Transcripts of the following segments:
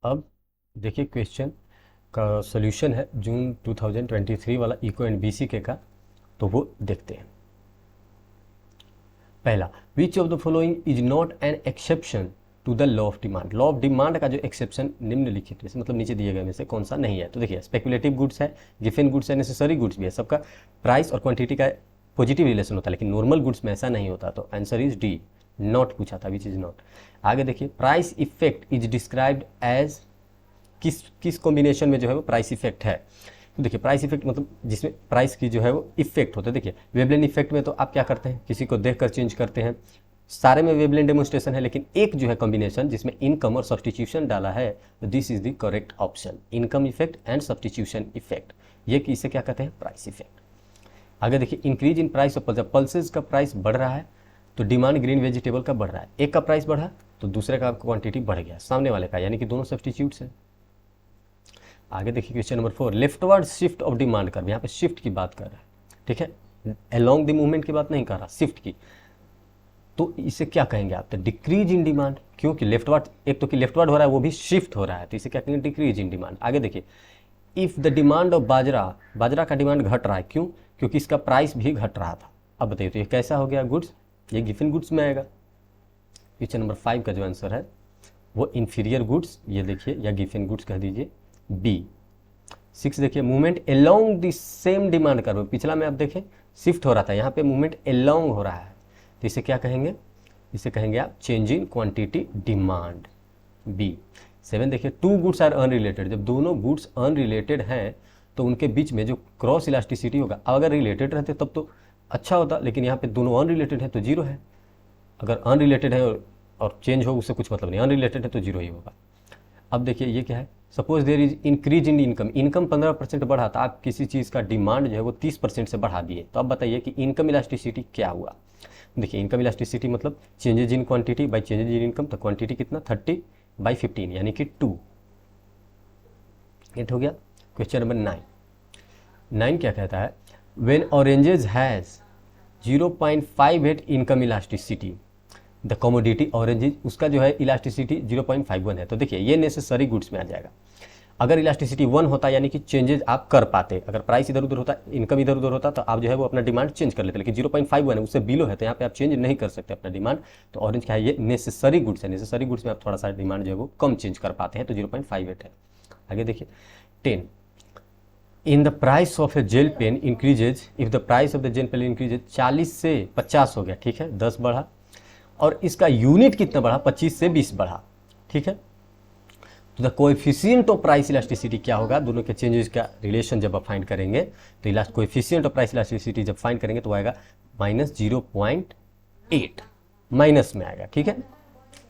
अब देखिए क्वेश्चन का सॉल्यूशन है जून 2023 वाला इको एंड बीसीके का, तो वो देखते हैं। पहला, which of the following is not an exception to the law of demand. Law of demand का जो एक्सेप्शन निम्नलिखित में मतलब नीचे दिए गए में से कौन सा नहीं है। तो देखिए स्पेकुलेटिव गुड्स है, गिवन गुड्स है, नेसेसरी गुड्स भी है, सबका प्राइस और क्वांटिटी का पॉजिटिव रिलेशन होता है, लेकिन नॉर्मल गुड्स में ऐसा नहीं होता। तो आंसर इज डी, नॉट पूछा था, विच इज नॉट। आगे देखिए, price effect is described as, किस कॉम्बिनेशन में जो है वो प्राइस इफेक्ट है। तो देखिए प्राइस इफेक्ट मतलब जिसमें प्राइस की जो है वो इफेक्ट होता है। देखिए वेवलेंथ इफेक्ट में तो आप क्या करते हैं, किसी को देखकर चेंज करते हैं, सारे में वेवलेंथ डेमोन्स्ट्रेशन है, लेकिन एक जो है कॉम्बिनेशन जिसमें इनकम और सब्सटीट्यूशन डाला है, तो this is the correct option, income effect and substitution effect. ये इसे क्या कहते हैं, प्राइस इफेक्ट। आगे देखिए, इंक्रीज इन प्राइस ऑफ जब पल्सेज का प्राइस बढ़ रहा है तो डिमांड ग्रीन वेजिटेबल का बढ़ रहा है, एक का प्राइस बढ़ा तो दूसरे का क्वांटिटी बढ़ गया सामने वाले का, यानी कि दोनों सब्सटीट्यूट्स हैं। आगे देखिए question number 4, leftward shift of demand कर, यहाँ पे शिफ्ट की बात कर रहा है, ठीक है, अलोंग द मूवमेंट की बात नहीं कर रहा, शिफ्ट की। तो इसे क्या कहेंगे आप, तो डिक्रीज इन डिमांड, क्योंकि लेफ्टवर्ड, एक तो कि लेफ्टवर्ड हो रहा है वो भी शिफ्ट हो रहा है, तो इसे क्या कहेंगे, डिक्रीज इन डिमांड। आगे देखिए, इफ द डिमांड ऑफ बाजरा, बाजरा का डिमांड घट रहा है, क्यों, क्योंकि इसका प्राइस भी घट रहा था। अब बताइए तो ये कैसा हो गया, गुड्स, ये गिवन गुड्स में आएगा। क्वेश्चन नंबर 5 का जो आंसर है वो इंफीरियर गुड्स, ये देखिए, या गिवन गुड्स कह दीजिए, बी। 6 देखिए, movement along the same demand curve, पिछला में आप देखें शिफ्ट हो रहा था, यहाँ पे मूवमेंट अलोंग हो रहा है, तो इसे क्या कहेंगे, इसे कहेंगे आप change in quantity demand, B. 7 देखिए, टू गुड्स आर अनरिलेटेड, जब दोनों गुड्स अनरिलेटेड हैं तो उनके बीच में जो क्रॉस इलास्टिसिटी होगा, अगर रिलेटेड रहते तब तो अच्छा होता, लेकिन यहाँ पे दोनों अनरिलेटेड है तो जीरो है। अगर अनरिलेटेड है और चेंज हो उससे कुछ मतलब नहीं, अनरिलेटेड है तो जीरो ही होगा। अब देखिए ये क्या है, suppose there is increase in income, income 15% बढ़ा था, आप किसी चीज़ का डिमांड जो है वो 30% से बढ़ा दिए, तो अब बताइए कि इनकम इलास्टिसिटी क्या हुआ। देखिए इनकम इलास्टिसिटी मतलब changes in quantity by changes in income, तो क्वांटिटी कितना 30/15 यानी कि 2। ये हो गया। क्वेश्चन नंबर 9 क्या कहता है, when oranges has 0.58 income elasticity, the commodity orange, उसका जो है इलास्टिसिटी 0.51 है। तो देखिए ये नेसेसरी गुड्स में आ जाएगा। अगर इलास्टिसिटी 1 होता यानी कि चेंजेस आप कर पाते, अगर प्राइस इधर उधर होता, इनकम इधर उधर होता, तो आप जो है वो अपना डिमांड चेंज कर लेते, लेकिन 0.51 है, उससे बिलो है, तो यहाँ पे आप चेंज नहीं कर सकते अपना डिमांड। तो ऑरेंज क्या है, ये नेसेसरी गुड्स है, नेसेसरी गुड्स में आप थोड़ा सा डिमांड जो है वो कम चेंज कर पाते हैं, तो 0.58 है। आगे देखिए 10, in the price of a gel pen increases, if the price of the gel pen increases, 40 से 50 हो गया, ठीक है, 10 बढ़ा, और इसका यूनिट कितना बढ़ा, 25 से 20 बढ़ा, ठीक है। तो the coefficient of price elasticity क्या होगा, दोनों के चेंजेस का रिलेशन जब आप फाइंड करेंगे, तो कोएफिशिएंट ऑफ प्राइस इलास्टिसिटी जब फाइंड करेंगे तो आएगा -0.8, माइनस में आएगा, ठीक है।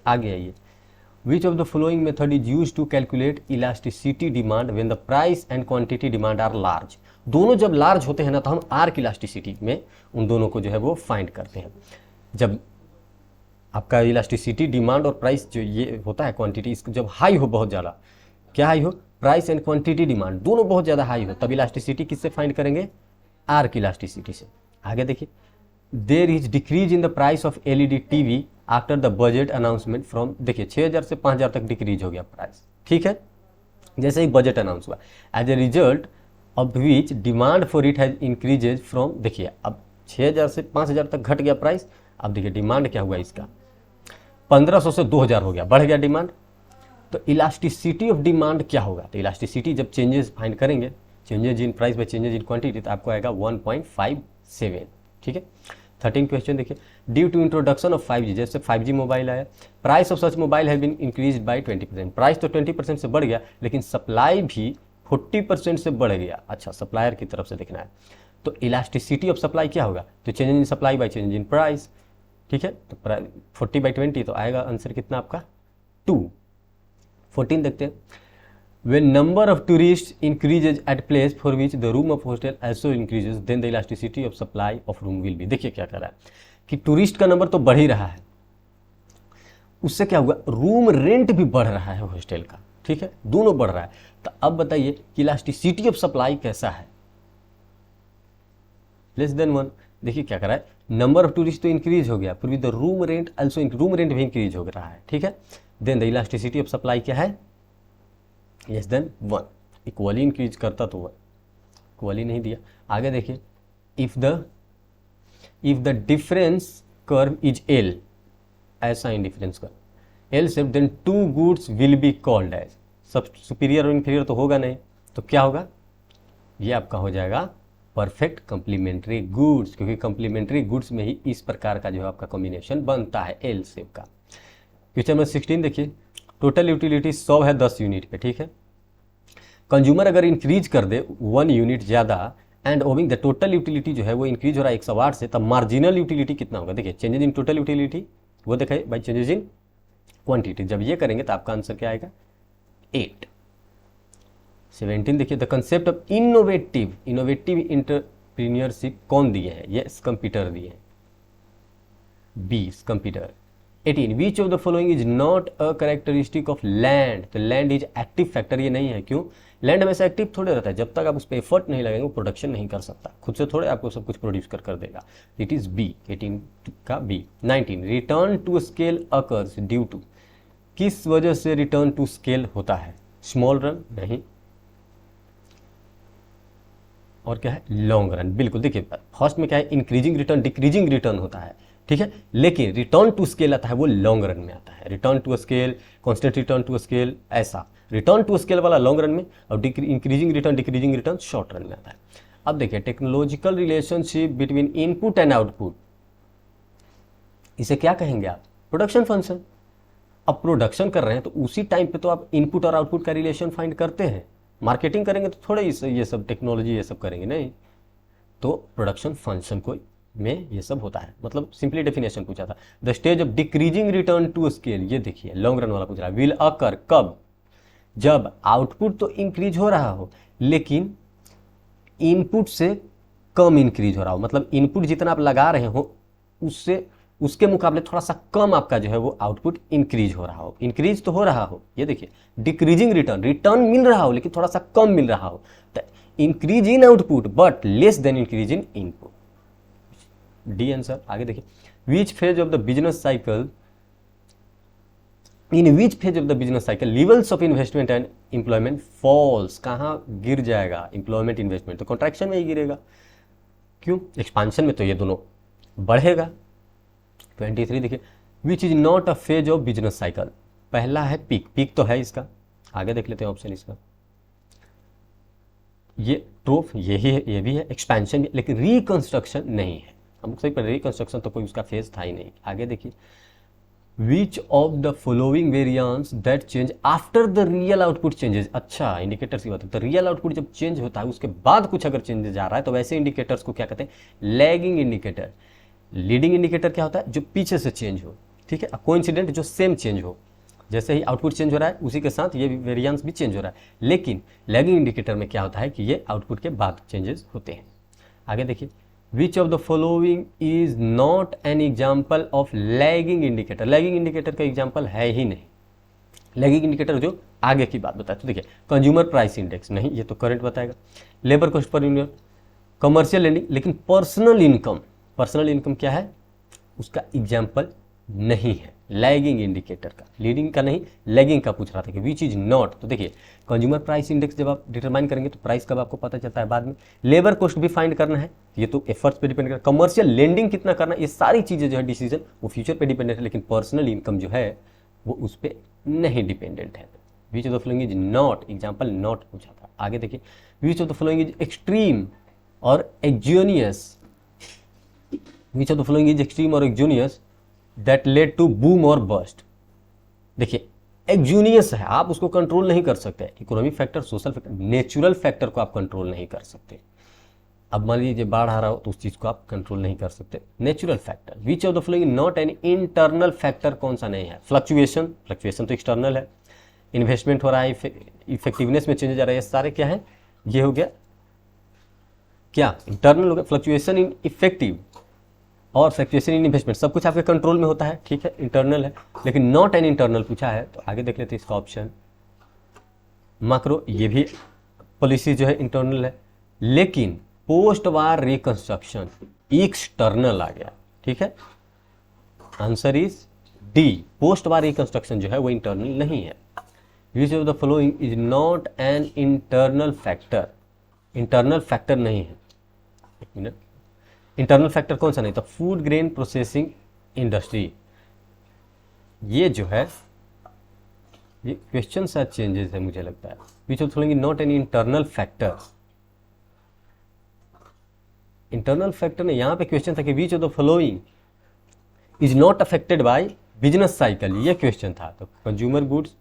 आगे आइए, which of the following method is use to calculate elasticity demand when the price and quantity demand are large. दोनों जब लार्ज होते हैं ना, तो हम आर की इलास्टिसिटी में उन दोनों को जो है वो फाइंड करते हैं। जब आपका इलास्टिसिटी डिमांड और प्राइस जो ये होता है क्वांटिटी, इसको जब हाई हो, बहुत ज़्यादा, क्या हाई हो, प्राइस एंड क्वांटिटी डिमांड दोनों बहुत ज़्यादा हाई हो, तब इलास्टिसिटी किससे फाइंड करेंगे, आर की इलास्टिसिटी से। आगे देखिए, there is decrease in the price of LED TV after the budget announcement from, देखिए 6000 से 5000 तक डिक्रीज हो गया प्राइस, ठीक है, जैसे ही बजट अनाउंस हुआ, as a result of which demand for it has increases from, देखिए अब 6000 से 5000 तक घट गया प्राइस, अब देखिए डिमांड क्या हुआ इसका, 1500 से 2000 हो गया, बढ़ गया डिमांड। तो इलास्टिसिटी ऑफ डिमांड क्या होगा, तो इलास्टिसिटी जब चेंजेस फाइंड करेंगे, changes in price by changes in quantity, तो आपको आएगा 1.57, ठीक है। 13 क्वेश्चन देखिए, due to introduction of 5G, जैसे 5G मोबाइल आया, price of such mobile have been increase by 20%, price तो 20% से बढ़ गया, लेकिन सप्लाई भी 40% से बढ़ गया। अच्छा, सप्लायर की तरफ से देखना है, तो इलास्टिसिटी ऑफ सप्लाई क्या होगा, तो change in supply by change in price, ठीक है। तो 40/20 तो आएगा आंसर कितना आपका 2। 14 देखते हैं, when number of tourists increases at place for which the room of hostel also increases then the elasticity of supply of room will be। देखिए क्या कर रहा है कि टूरिस्ट का नंबर तो बढ़ ही रहा है, उससे क्या हुआ, रूम रेंट भी बढ़ रहा है हॉस्टल का, ठीक है, दोनों बढ़ रहा है। तो अब बताइए कि इलास्टिसिटी ऑफ सप्लाई कैसा है, लेस देन 1। देखिए क्या कर रहा है, नंबर ऑफ टूरिस्ट तो इंक्रीज हो गया, फिर भी the room rent also, room rent भी इंक्रीज हो रहा है, ठीक है। Then the elasticity of supply क्या है लेस देन 1, इक्वली इंक्रीज करता तो 1, इक्वली नहीं दिया। आगे देखिए, if the difference curve is L, ऐसा indifference curve L shape, then two goods will be called as, सब सुपीरियर और इंफीरियर तो होगा नहीं, तो क्या होगा, ये आपका हो जाएगा परफेक्ट कंप्लीमेंट्री गुड्स, क्योंकि कंप्लीमेंट्री गुड्स में ही इस प्रकार का जो है आपका कॉम्बिनेशन बनता है एल शेप का। क्वेश्चन नंबर 16 देखिए, टोटल यूटिलिटी 100 है 10 यूनिट पे, ठीक है। कंज्यूमर अगर इंक्रीज कर दे 1 यूनिट ज़्यादा and owing the total utility जो है वो इंक्रीज हो रहा है 108 से, तब मार्जिनल यूटिलिटी कितना होगा। देखिए चेंजेज इन टोटल यूटिलिटी वो देखें बाई चेंजेज इन क्वांटिटी, जब ये करेंगे तो आपका आंसर क्या आएगा 8। 17 देखिए, the concept of innovative entrepreneurship कौन दिए हैं, ये कंप्यूटर दिए हैं, B computer. 18 which of the following is not a characteristic of land, तो लैंड इज एक्टिव फैक्टर, ये नहीं है। क्यों, लैंड हमेशा एक्टिव थोड़े रहता है, जब तक आप उस पर एफर्ट नहीं लगेंगे वो प्रोडक्शन नहीं कर सकता, खुद से थोड़े आपको सब कुछ प्रोड्यूस कर देगा। इट इज बी, 18 का B. 19 return to scale occurs due to, किस वजह से रिटर्न टू स्केल होता है, स्मॉल रन नहीं, और क्या है लॉन्ग रन, बिल्कुल। देखिए फर्स्ट में क्या है इंक्रीजिंग रिटर्न डिक्रीजिंग रिटर्न होता है, ठीक है, लेकिन रिटर्न टू स्केल आता है वो लॉन्ग रन में आता है, return to scale, constant return to scale, ऐसा रिटर्न टू स्केल वाला लॉन्ग रन में, और increasing return decreasing return short run में आता है। अब देखिए technological relationship between input and output, इसे क्या कहेंगे आप, प्रोडक्शन फंक्शन। अब प्रोडक्शन कर रहे हैं तो उसी टाइम पे तो आप इनपुट और आउटपुट का रिलेशन फाइंड करते हैं, मार्केटिंग करेंगे तो थोड़े ये सब टेक्नोलॉजी ये सब करेंगे नहीं, तो प्रोडक्शन फंक्शन को में ये सब होता है। मतलब सिंपली डेफिनेशन पूछा था, the stage of decreasing return to scale, ये देखिए लॉन्ग रन वाला पूछ रहा है, विल अकर कब, जब आउटपुट तो इंक्रीज हो रहा हो लेकिन इनपुट से कम इंक्रीज हो रहा हो, मतलब इनपुट जितना आप लगा रहे हो उससे उसके मुकाबले थोड़ा सा कम आपका जो है वो आउटपुट इंक्रीज हो रहा हो, इंक्रीज तो हो रहा हो, ये देखिए डिक्रीजिंग रिटर्न मिल रहा हो लेकिन थोड़ा सा कम मिल रहा हो, तो increase in output but less than increase in input, D answer. आगे देखिए, which phase of the business cycle, in which phase of the business cycle levels of investment and employment falls, कहां गिर जाएगा एम्प्लॉयमेंट इन्वेस्टमेंट, तो contraction में ही गिरेगा। क्यों, expansion में तो ये दोनों बढ़ेगा। 23 देखिए, विच is not a phase of business cycle, पहला है पीक तो है इसका, आगे देख लेते हैं ऑप्शन इसका, ये ट्रोफ यही है, ये भी है, एक्सपेंशन भी, लेकिन रिकंस्ट्रक्शन नहीं है। हम सही पर रिकंस्ट्रक्शन तो कोई उसका फेज था ही नहीं। आगे देखिए, which of the following variance that change after the real output changes, अच्छा इंडिकेटर्स की बात है, तो रियल आउटपुट जब चेंज होता है उसके बाद कुछ अगर चेंजेस आ रहा है तो वैसे इंडिकेटर्स को क्या कहते हैं, लैगिंग इंडिकेटर। लीडिंग इंडिकेटर क्या होता है, जो पीछे से चेंज हो, ठीक है, कोइंसिडेंट जो सेम चेंज हो, जैसे ही आउटपुट चेंज हो रहा है उसी के साथ ये वेरिएंस भी चेंज हो रहा है, लेकिन लैगिंग इंडिकेटर में क्या होता है कि ये आउटपुट के बाद चेंजेस होते हैं। आगे देखिए, which of the following is not an example of lagging indicator, lagging indicator का एग्जाम्पल है ही नहीं, लैगिंग इंडिकेटर जो आगे की बात बताए, तो देखिए कंज्यूमर प्राइस इंडेक्स नहीं, ये तो करंट बताएगा, labour cost per unit, commercial lending, लेकिन पर्सनल इनकम क्या है, उसका एग्जाम्पल नहीं है लैगिंग इंडिकेटर का, लीडिंग का नहीं लैगिंग का पूछ रहा था कि विच इज नॉट, तो देखिए कंज्यूमर प्राइस इंडेक्स जब आप डिटरमाइन करेंगे तो प्राइस कब आपको पता चलता है बाद में, लेबर कॉस्ट भी फाइंड करना है, ये तो एफर्ट्स पे डिपेंड करता है, कमर्शियल लेंडिंग कितना करना है, ये सारी चीजें जो है डिसीजन वो फ्यूचर पे डिपेंडेंट है, लेकिन पर्सनल इनकम जो है वो उस पर नहीं डिपेंडेंट है। Which of the following is not, example not पूछा था। आगे देखिए, which of the following is extreme और exogenous, which of the following is extreme और exogenous that led to boom और बस्ट, देखिए एक्सोनियस है, आप उसको कंट्रोल नहीं कर सकते, economic factor, social factor, natural factor को आप कंट्रोल नहीं कर सकते। अब मान लीजिए बाढ़ आ रहा हो तो उस चीज को आप कंट्रोल नहीं कर सकते, natural factor. Which of the following not an internal factor, कौन सा नहीं है, फ्लक्चुएशन तो एक्सटर्नल है, इन्वेस्टमेंट हो रहा है, इफेक्टिवनेस में चेंजेस आ रहा है, सारे क्या है, ये हो गया क्या इंटरनल हो गया, फ्लक्चुएशन इन इफेक्टिव और फ्लक्चुएशन इन इन्वेस्टमेंट सब कुछ आपके कंट्रोल में होता है, ठीक है इंटरनल है, लेकिन नॉट एन इंटरनल पूछा है तो आगे देख लेते हैं इसका ऑप्शन मैक्रो, ये भी पॉलिसी जो है इंटरनल है, लेकिन पोस्ट वार रिकंस्ट्रक्शन एक्सटर्नल आ गया, ठीक है, answer is D, post war reconstruction जो है वो इंटरनल नहीं है। Which of the following is not an internal factor, internal factor नहीं है, एक मिनट, इंटरनल फैक्टर कौन सा नहीं था, फूड ग्रेन प्रोसेसिंग इंडस्ट्री, ये जो है ये क्वेश्चन शायद चेंजेस है मुझे लगता है, which of the following not an internal factor, internal factor ने यहाँ पे क्वेश्चन था कि which of the following is not affected by business cycle, ये क्वेश्चन था, तो consumer goods,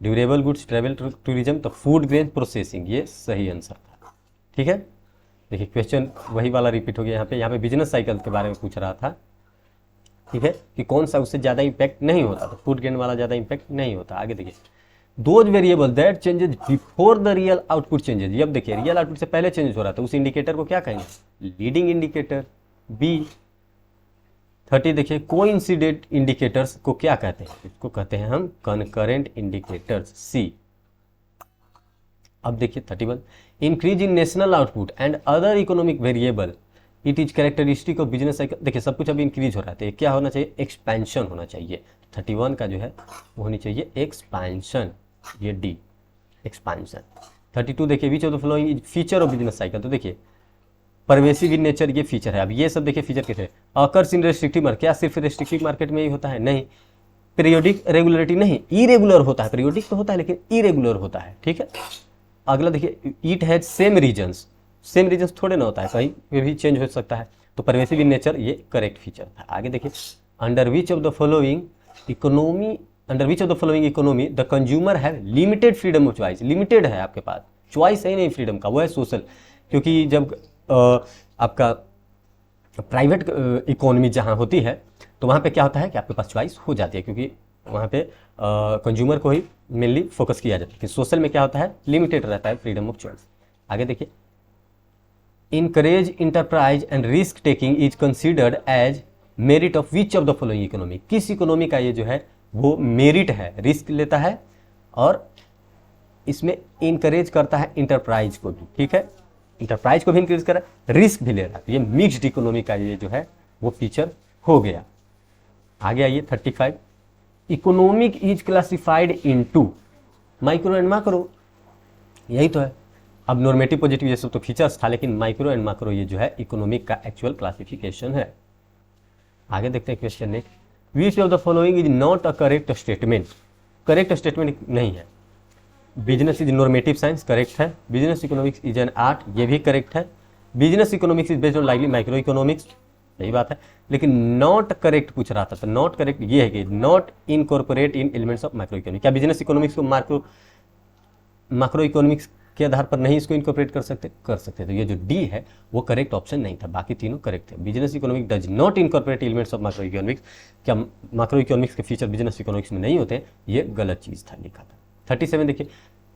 durable goods, travel tourism, तो फूड ग्रेन प्रोसेसिंग ये सही आंसर था। ठीक है, देखिए क्वेश्चन वही वाला रिपीट हो गया यहाँ पे बिजनेस साइकिल के बारे में पूछ रहा था, ठीक है, कि कौन सा उससे ज़्यादा इंपैक्ट नहीं होता, तो फूड ग्रेन वाला ज़्यादा इंपैक्ट नहीं होता। आगे देखिए, those variable that changes before the real output changes, ये अब देखिए रियल आउटपुट से पहले चेंज हो रहा था, उस इंडिकेटर को क्या कहेंगे, लीडिंग इंडिकेटर। बी 30 देखिए, कोइंसिडेंट इंडिकेटर्स को क्या कहते हैं, इसको कहते हैं हम कनकरेंट इंडिकेटर्स। सी अब देखिए 31, increase in national output and other economic variable, it is characteristic of business cycle. देखिए सब कुछ अभी इंक्रीज हो रहा है, तो क्या होना चाहिए, एक्सपेंशन होना चाहिए। 31 का जो है वो होनी चाहिए एक्सपेंशन, ये डी एक्सपेंशन। 32 देखिए, which of the following is feature of business cycle, तो देखिए परवेसिव इन नेचर ये फीचर है। अब ये सब देखिए फीचर कैसे, अकर्स इन रेस्ट्रिक्टिव मार्केट, क्या सिर्फ रेस्ट्रिक्टिव मार्केट में ही होता है, नहीं। पीरियोडिक रेगुलरिटी नहीं, इरेगुलर होता है, पीरियोडिक तो होता है लेकिन इरेगुलर होता है, ठीक है। अगला देखिए, it has same reasons, same reasons थोड़े ना होता है, कहीं पे भी चेंज हो सकता है, तो परवेसिव इन नेचर ये करेक्ट फीचर था। आगे देखिए, under which of the following economy, under which of the following economy the consumer have limited freedom of choice, limited है आपके पास, चॉइस है नहीं फ्रीडम का, वो है सोशल, क्योंकि जब आपका प्राइवेट इकोनॉमी जहाँ होती है तो वहाँ पे क्या होता है कि आपके पास चॉइस हो जाती है, क्योंकि वहाँ पे कंज्यूमर को ही मेनली फोकस किया जाता है, कि सोशल में क्या होता है, लिमिटेड रहता है फ्रीडम ऑफ चॉइस। आगे देखिए, encourage enterprise and risk taking is considered as merit of which of the following economy, किस इकोनॉमी का ये जो है वो मेरिट है, रिस्क लेता है और इसमें इनकरेज करता है इंटरप्राइज को भी, ठीक है, इंटरप्राइज को भी इंक्रीज कर रहा है, रिस्क भी ले रहा है, तो ये मिक्स्ड इकोनॉमी का ये जो है वो फीचर हो गया। आगे आइए 35, economic is classified into micro and macro, यही तो है। अब नॉर्मेटिव पॉजिटिव ये सब तो फीचर्स था, लेकिन माइक्रो एंड मैक्रो ये जो है इकोनॉमिक का एक्चुअल क्लासिफिकेशन है। आगे देखते हैं question next, which of the following is not a correct statement, correct statement नहीं है। Business is normative science, correct है। Business economics is an art, ये भी करेक्ट है। Business economics is based on lively micro economics, यही बात है, लेकिन नॉट करेक्ट पूछ रहा था, तो नॉट करेक्ट ये है कि not incorporate in elements of micro economics, क्या बिजनेस इकोनॉमिक्स को माइक्रो इकोनॉमिक्स के आधार पर नहीं इसको इनकॉर्पोरेट कर सकते, कर सकते, तो ये जो डी है वो करेक्ट ऑप्शन नहीं था, बाकी तीनों करेक्ट थे। Business economics does not incorporate elements of micro economics, क्या माइक्रो इकोनॉमिक्स के फीचर बिजनेस इकोनॉमिक्स में नहीं होते, ये गलत चीज़ था, लिखा था। 37 देखिए,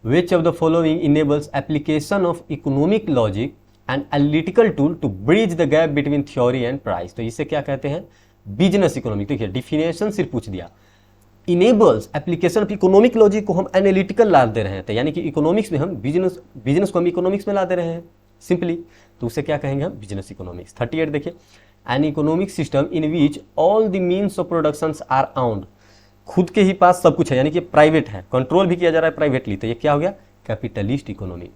which of the following enables application of economic logic and analytical tool to bridge the gap between theory and price, तो इसे क्या कहते हैं, बिजनेस इकोनॉमिक। देखिए डिफिनेशन सिर्फ पूछ दिया, enables application of economic logic को हम एनालिटिकल ला दे रहे हैं, तो यानी कि इकोनॉमिक्स में हम बिजनेस को हम इकोनॉमिक्स में ला दे रहे हैं सिंपली, तो उसे क्या कहेंगे हम, बिजनेस इकोनॉमिक्स। 38 देखिए, an economic system in which all the means of production are owned, खुद के ही पास सब कुछ है, यानी कि प्राइवेट है, कंट्रोल भी किया जा रहा है प्राइवेटली, तो ये क्या हो गया, कैपिटलिस्ट इकोनॉमी।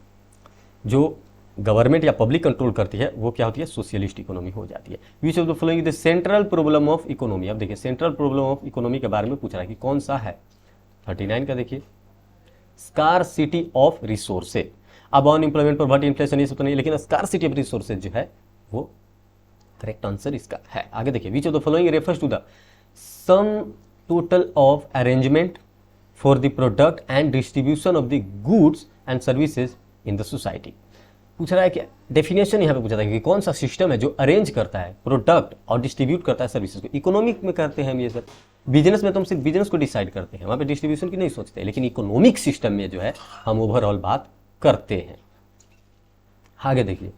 जो गवर्नमेंट या पब्लिक कंट्रोल करती है वो क्या होती है, सोशलिस्ट इकोनॉमी हो जाती है। Which of the following the central problem of economy, अब देखिए सेंट्रल प्रॉब्लम ऑफ इकोनॉमी के बारे में पूछ रहा है कि कौन सा है। 39 का देखिए, स्कार्सिटी ऑफ रिसोर्सेज, अब अनएम्प्लॉयमेंट पर बट इन्फ्लेशन ये सब तो नहीं, लेकिन स्कार्सिटी ऑफ रिसोर्सेज जो है वो करेक्ट आंसर इसका है। आगे देखिए, which of the following refers to the sum total of arrangement for the product and distribution of the goods and services in the society, पूछ रहा है कि डेफिनेशन यहाँ पे पूछा था कि कौन सा सिस्टम है जो अरेंज करता है प्रोडक्ट और डिस्ट्रीब्यूट करता है सर्विसेज को। इकोनॉमिक में करते हैं हम ये सर, बिजनेस में तो हम सिर्फ बिजनेस को डिसाइड करते हैं, वहाँ पे डिस्ट्रीब्यूशन की नहीं सोचते, लेकिन इकोनॉमिक सिस्टम में जो है हम ओवरऑल बात करते हैं। आगे देखिए,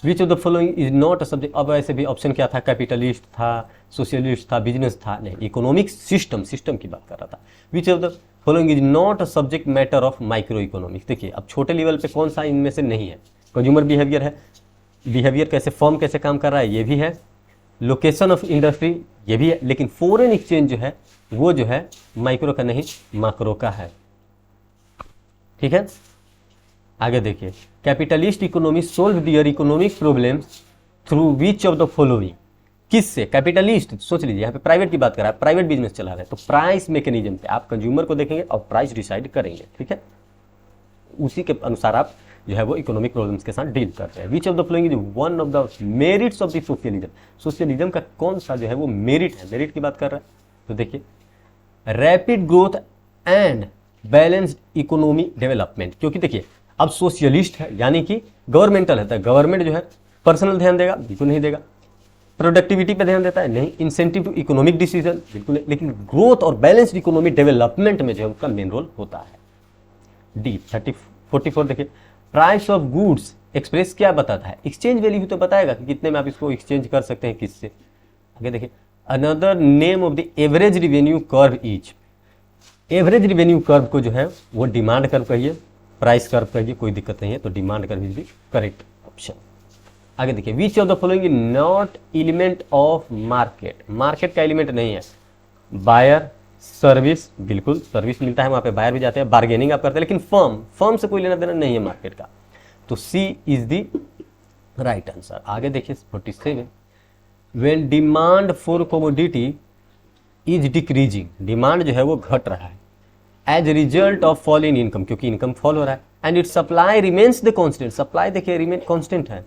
which of the following is not a subject, अब ऐसे भी ऑप्शन क्या था, कैपिटलिस्ट था, सोशलिस्ट था, बिजनेस था, नहीं, इकोनॉमिक सिस्टम की बात कर रहा था। विच of the following is not a subject matter of micro economics, देखिए अब छोटे लेवल पे कौन सा इनमें से नहीं है, कंज्यूमर बिहेवियर है, बिहेवियर कैसे फर्म कैसे काम कर रहा है ये भी है, लोकेशन ऑफ इंडस्ट्री ये भी है, लेकिन फॉरेन एक्सचेंज जो है वो जो है माइक्रो का नहीं, मैक्रो का है। ठीक है, आगे देखिए, capitalist economy solve their economic problems through which of the following, किससे? कैपिटलिस्ट, सोच लीजिए यहाँ पे प्राइवेट की बात कर रहा है, प्राइवेट बिजनेस चला रहा है, तो प्राइस मैकेनिज्म से आप कंज्यूमर को देखेंगे और प्राइस डिसाइड करेंगे, ठीक है, उसी के अनुसार आप जो है वो इकोनॉमिक प्रॉब्लम्स के साथ डील करते हैं। विच of the following is one of the merits of the socialism, socialism का कौन सा जो है वो मेरिट है, मेरिट की बात कर रहा है, तो देखिए, rapid growth and balanced economy development, क्योंकि देखिए अब सोशलिस्ट है यानी कि गवर्नमेंटल है, तो गवर्नमेंट जो है पर्सनल ध्यान देगा, बिल्कुल नहीं देगा, प्रोडक्टिविटी पे ध्यान देता है नहीं, इंसेंटिव टू इकोनॉमिक डिसीजन बिल्कुल नहीं, लेकिन ग्रोथ और बैलेंस्ड इकोनॉमी डेवलपमेंट में जो है उनका मेन रोल होता है। डी 44 देखिए, प्राइस ऑफ गुड्स एक्सप्रेस क्या बताता है? एक्सचेंज वैल्यू तो बताएगा कि कितने में आप इसको एक्सचेंज कर सकते हैं किससे। आगे देखिए, another name of the average revenue curve is, average revenue curve को जो है वो डिमांड कर्व कहिए, प्राइस कर्व कहिए, कोई दिक्कत नहीं है, तो demand curve is the correct option. आगे देखिए, which of the following is not element of market, market का एलिमेंट नहीं है, बायर, सर्विस, बिल्कुल सर्विस मिलता है वहां पे, बायर भी जाते हैं, बार्गेनिंग आप करते हैं, लेकिन फर्म से कोई लेना देना नहीं है मार्केट का, तो C is the right answer. आगे देखिए 47, when demand for commodity is decreasing, demand जो है वो घट रहा है, as result of fall in income, क्योंकि इनकम फॉल हो रहा है, and it supply remains the constant, supply देखिए रिमेन कॉन्स्टेंट है,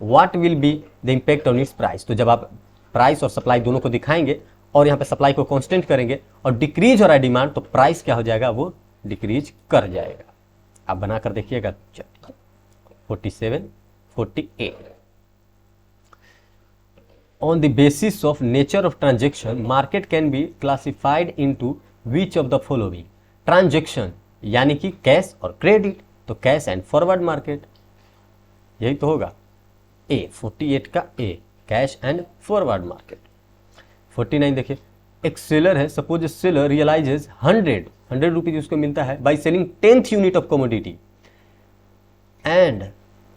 what will be the impact on its price, तो जब आप प्राइस और सप्लाई दोनों को दिखाएंगे और यहाँ पे सप्लाई को कांस्टेंट करेंगे और डिक्रीज हो रहा है डिमांड, तो प्राइस क्या हो जाएगा, वो डिक्रीज कर जाएगा। आप बनाकर देखिएगा। 47, 48, on the basis of nature of transaction market can be classified into which of the following, transaction यानी कि कैश और क्रेडिट, तो कैश एंड फॉरवर्ड मार्केट, यही तो होगा ए, 48 का ए, कैश एंड फॉरवर्ड मार्केट। 49 देखिए, एक सेलर है, सपोज सेलर रियलाइजेज 100 रुपीज उसको मिलता है by selling 10th unit of commodity and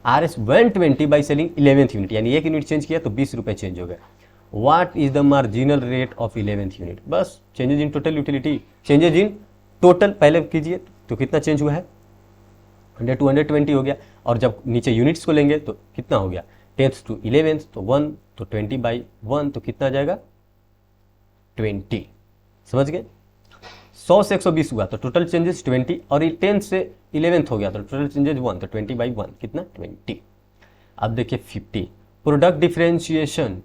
RS 120 by selling 11th unit, यानी एक यूनिट चेंज किया तो 20 रुपए चेंज हो गया। What is the marginal rate of 11th unit, बस changes in total utility, changes in total पहले कीजिए तो कितना चेंज हुआ है, 100 to 120 हो गया, और जब नीचे यूनिट्स को लेंगे तो कितना हो गया, 10th to 11th तो 1, तो 20 बाई 1 तो कितना आ जाएगा 20, समझ गए। 100 से 120 हुआ तो टोटल चेंजेस 20, और 10th से 11th हो गया तो टोटल चेंजेस 1, तो 20 बाई 1 कितना 20। अब देखिए 50, product differentiation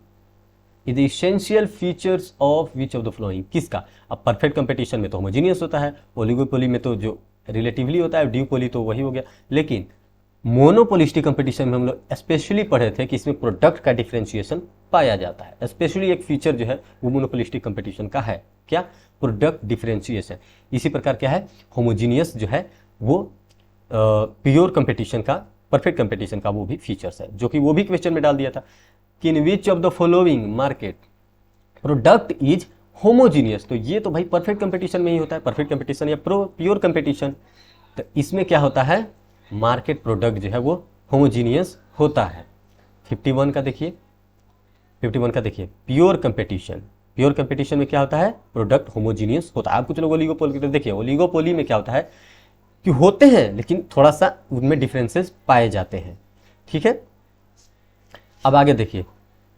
is essential features of which of the flowing, किसका? अब परफेक्ट कंपटीशन में तो होमोजीनियस होता है, ओलिगोपोली में तो जो रिलेटिवली होता है, ड्यूपोली तो वही हो गया, लेकिन मोनोपोलिस्टिक कंपटीशन में हम लोग स्पेशली पढ़े थे कि इसमें प्रोडक्ट का डिफरेंशिएशन पाया जाता है, स्पेशली एक फीचर जो है वो मोनोपोलिस्टिक कंपटीशन का है, क्या? Product differentiation. इसी प्रकार क्या है, होमोजीनियस जो है वो प्योर कंपटीशन का, परफेक्ट कंपटीशन का वो भी फीचर्स है, जो कि वो भी क्वेश्चन में डाल दिया था कि in which of the following market product is homogeneous, तो ये तो भाई परफेक्ट कंपटीशन में ही होता है, परफेक्ट कंपटीशन या प्योर कंपटीशन, तो इसमें क्या होता है, मार्केट प्रोडक्ट जो है वो होमोजीनियस होता है। 51 का देखिए, 51 का देखिए, प्योर कंपटीशन, प्योर कंपटीशन में क्या होता है, प्रोडक्ट होमोजीनियस होता है। आप कुछ लोग ओलिगोपोली के देखिए, ओलिगोपोली में क्या होता है कि होते हैं लेकिन थोड़ा सा उनमें डिफरेंसेस पाए जाते हैं, ठीक है। अब आगे देखिए,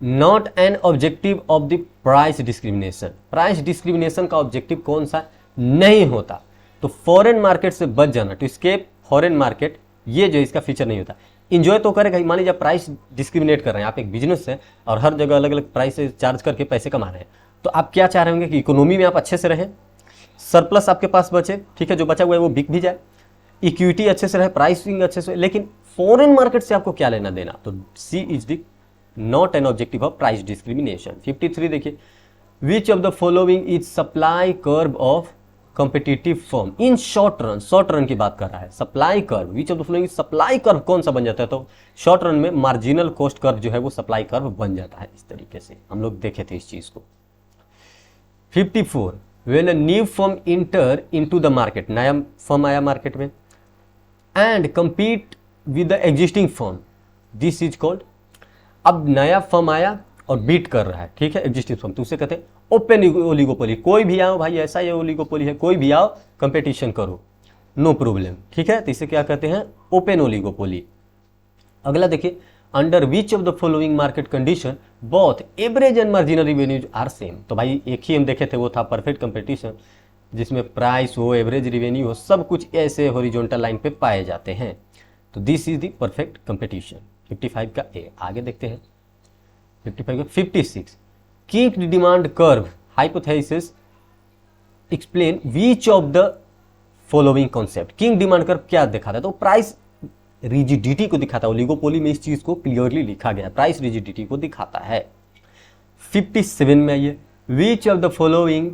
not an objective of the price discrimination, price discrimination का ऑब्जेक्टिव कौन सा नहीं होता, तो फॉरेन मार्केट से बच जाना, टू एस्केप फॉरेन मार्केट, ये जो इसका फीचर नहीं होता। इंजॉय तो करेगा, मान लीजिए प्राइस डिस्क्रिमिनेट कर रहे हैं, आप एक बिजनेस है और हर जगह अलग अलग प्राइस चार्ज करके पैसे कमा रहे हैं, तो आप क्या चाह रहे होंगे कि इकोनॉमी में आप अच्छे से रहें, सरप्लस आपके पास बचे, ठीक है, जो बचा हुआ है वो बिक भी जाए, इक्विटी अच्छे से रहे, प्राइसिंग अच्छे से, लेकिन फॉरेन मार्केट से आपको क्या लेना देना, तो C is the not an objective of price discrimination. 53 देखिए, which of the following is supply curve of competitive firm in short run, short run की बात कर रहा है, supply curve, which of the following supply curve कौन सा बन जाता है, तो शॉर्ट रन में मार्जिनल कॉस्ट कर्व जो है वो सप्लाई कर्व बन जाता है, इस तरीके से हम लोग देखे थे इस चीज को। 54, when a new firm inter into the market, नया फर्म आया मार्केट में, and compete with the existing firm, this is called, अब नया फर्म आया और बीट कर रहा है, ठीक है, एग्जिस्टिंग फर्म, तो उसे कहते हैं ओपन ओलिगोपोली, कोई भी आओ भाई, ऐसा ये ओलिगोपोली है, कोई भी आओ कंपटीशन करो, नो प्रॉब्लम, ठीक है। तो इसे क्या कहते हैं, ओपन ओलिगोपोली। अगला देखिए, under which of the following market condition both average and marginal revenues are same. तो भाई एक ही हम देखे थे, वो था परफेक्ट कंपटीशन, जिसमें प्राइस हो, एवरेज रिवेन्यू हो, सब कुछ ऐसे हॉरिजॉन्टल लाइन पे पाए जाते हैं। तो this is the perfect competition. 55 का ए। आगे देखते हैं 55 का 56, keep the demand curve hypothesis explain which of the following concept. King demand curve क्या दिखाता है, तो प्राइस रिजिडिटी को दिखाता है। ओलिगोपोली में इस चीज को क्लियरली लिखा गया है, प्राइस रिजिडिटी को दिखाता है। 57 में आइए, which of the following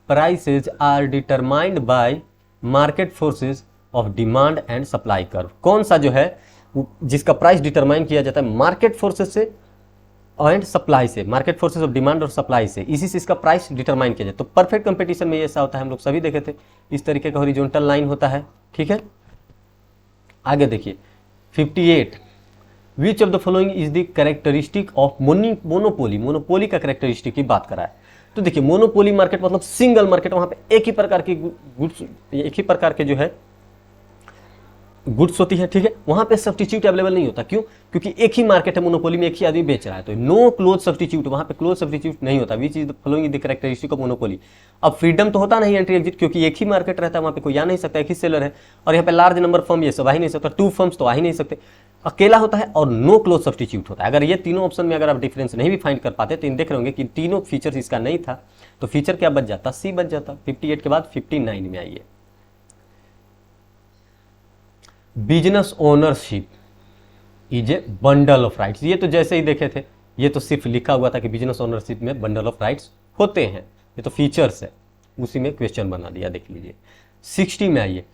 prices are determined by market forces of demand and supply curve. कौन सा जो है जिसका प्राइस डिटरमाइन किया जाता है मार्केट फोर्सेज से एंड सप्लाई से, मार्केट फोर्सेज ऑफ डिमांड और सप्लाई से, इसी से इसका प्राइस डिटरमाइन किया जाए। तो परफेक्ट कंपटीशन में ऐसा होता है, हम लोग सभी देखे थे, इस तरीके का हॉरिजॉन्टल लाइन होता है, ठीक है। आगे देखिए 58, विच of the following is the characteristic of monopoly. Monopoly का कैरेक्टरिस्टिक की बात करा है। तो देखिए मोनोपोली मार्केट मतलब सिंगल मार्केट, वहां पे एक ही प्रकार की गुड्स, एक ही प्रकार के जो है गुड्स होती है, ठीक है। वहां पे सब्स्टिट्यूट अवेलेबल नहीं होता, क्यों? क्योंकि एक ही मार्केट है, मोनोपोली में एक ही आदमी बेच रहा है, तो नो क्लोज सब्स्टिट्यूट, वहां पे क्लोज सब्स्टिट्यूट नहीं होता। Which is the following the characteristic of monopoly. अब फ्रीडम तो होता नहीं एंट्री एग्जिट, क्योंकि एक ही मार्केट रहता है, वहां पे कोई आ नहीं सकता, एक ही सेलर है। और यहाँ पे लार्ज नंबर फर्म ये सब आ ही नहीं सकता, 2 फर्म्स तो आ ही नहीं सकते, अकेला होता है, और नो क्लोज सब्स्टिट्यूट होता है। अगर ये तीनों ऑप्शन में अगर आप डिफरेंस नहीं भी फाइंड कर पाते, तो इन देख रहे होंगे कि तीनों फीचर्स इसका नहीं था, तो फीचर क्या बच जाता, सी बच जाता। 58 के बाद 59 में आइए, business ownership is a bundle of rights. ये तो जैसे ही देखे थे, ये तो सिर्फ लिखा हुआ था कि बिजनेस ओनरशिप में बंडल ऑफ राइट्स होते हैं, ये तो फीचर्स है, उसी में क्वेश्चन बना दिया, देख लीजिए। 60 में आइए,